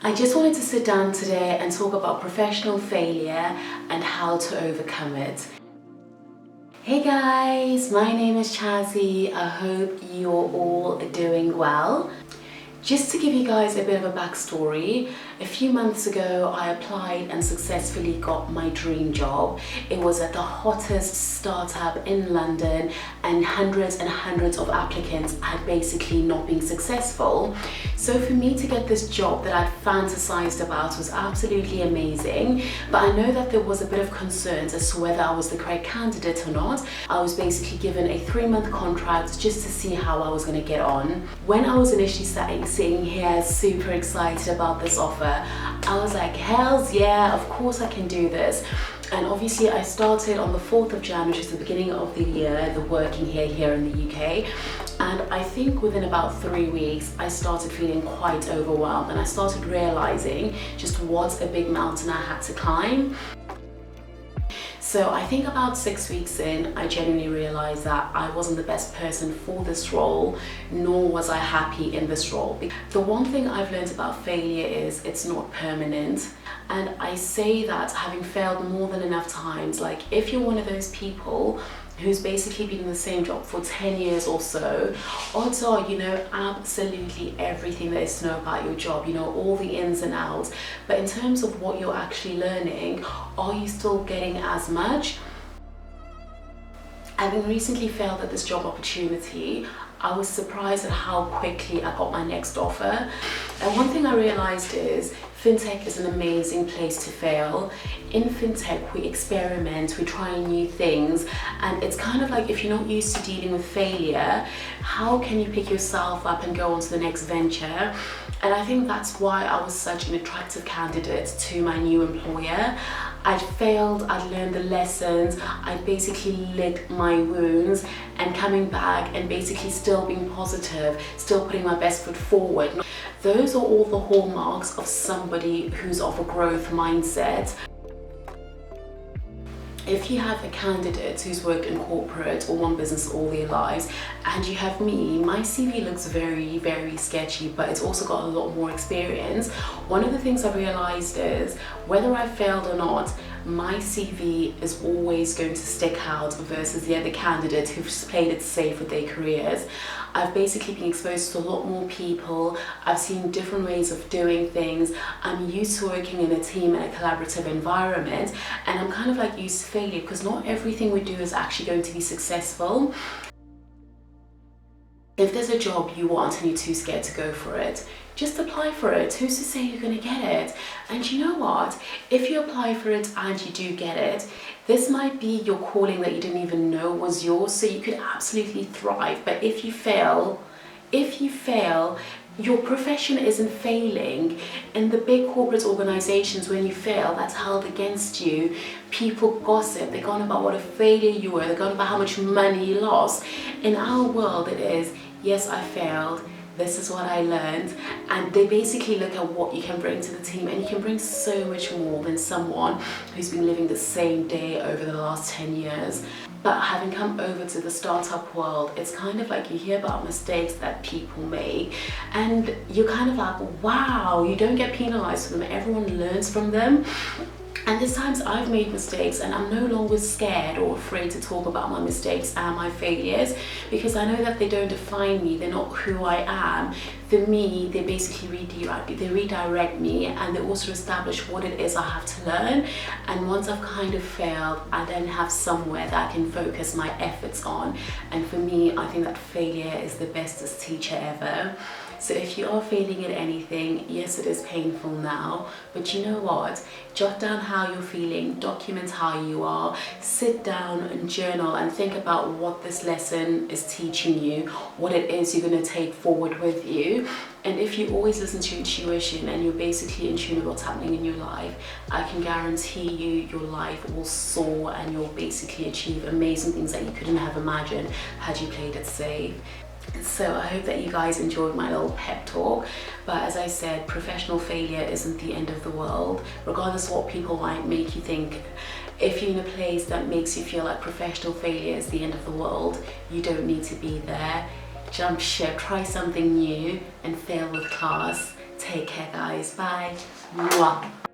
I just wanted to sit down today and talk about professional failure and how to overcome it. Hey guys, my name is Chazzy. I hope you're all doing well. Just to give you guys a bit of a backstory, a few months ago I applied and successfully got my dream job. It was at the hottest startup in London and hundreds of applicants had basically not been successful. So for me to get this job that I'd fantasized about was absolutely amazing, but I know that there was a bit of concerns as to whether I was the correct candidate or not. I was basically given a 3-month contract just to see how I was going to get on. When I was initially sitting here super excited about this offer, I was like, hells yeah, of course I can do this. And obviously I started on the 4th of January, which is the beginning of the year, the working here in the UK. And I think within about 3 weeks, I started feeling quite overwhelmed and I started realizing just what a big mountain I had to climb. So I think about 6 weeks in, I genuinely realized that I wasn't the best person for this role, nor was I happy in this role. The one thing I've learned about failure is it's not permanent. And I say that having failed more than enough times, like if you're one of those people who's basically been in the same job for 10 years or so, odds are you know absolutely everything there is to know about your job, you know all the ins and outs, but in terms of what you're actually learning, are you still getting as much? Having recently failed at this job opportunity, I was surprised at how quickly I got my next offer. And one thing I realized is fintech is an amazing place to fail. In fintech, we experiment, we try new things, and it's kind of like if you're not used to dealing with failure, how can you pick yourself up and go on to the next venture? And I think that's why I was such an attractive candidate to my new employer. I'd failed, I'd learned the lessons, I'd basically licked my wounds, and coming back and basically still being positive, still putting my best foot forward. Those are all the hallmarks of somebody who's of a growth mindset. If you have a candidate who's worked in corporate or one business all their lives, and you have me, my CV looks very sketchy, but it's also got a lot more experience. One of the things I realized is whether I failed or not, my CV is always going to stick out versus the other candidates who've played it safe with their careers. I've basically been exposed to a lot more people. I've seen different ways of doing things. I'm used to working in a team and a collaborative environment, and I'm kind of like used to failure because not everything we do is actually going to be successful. If there's a job you want and you're too scared to go for it, just apply for it. Who's to say you're going to get it? And you know what? If you apply for it and you do get it, this might be your calling that you didn't even know was yours, so you could absolutely thrive. But if you fail, your profession isn't failing. In the big corporate organizations, when you fail, that's held against you. People gossip, they're going about what a failure you were, they're going about how much money you lost. In our world it is, yes, I failed, this is what I learned, and they basically look at what you can bring to the team, and you can bring so much more than someone who's been living the same day over the last 10 years. But having come over to the startup world, it's kind of like you hear about mistakes that people make and you're kind of like, wow, you don't get penalized for them, everyone learns from them. And there's times I've made mistakes and I'm no longer scared or afraid to talk about my mistakes and my failures because I know that they don't define me, they're not who I am. For me, they basically redirect me, and they also establish what it is I have to learn. And once I've kind of failed, I then have somewhere that I can focus my efforts on. And for me, I think that failure is the bestest teacher ever. So if you are failing at anything, yes, it is painful now, but you know what? Jot down how you're feeling, document how you are, sit down and journal and think about what this lesson is teaching you, what it is you're going to take forward with you. And if you always listen to intuition and you're basically in tune with what's happening in your life, I can guarantee you your life will soar and you'll basically achieve amazing things that you couldn't have imagined had you played it safe. So I hope that you guys enjoyed my little pep talk, but as I said, professional failure isn't the end of the world. Regardless of what people might make you think, if you're in a place that makes you feel like professional failure is the end of the world, you don't need to be there. Jump ship, try something new and fail with class. Take care, guys. Bye. Mwah.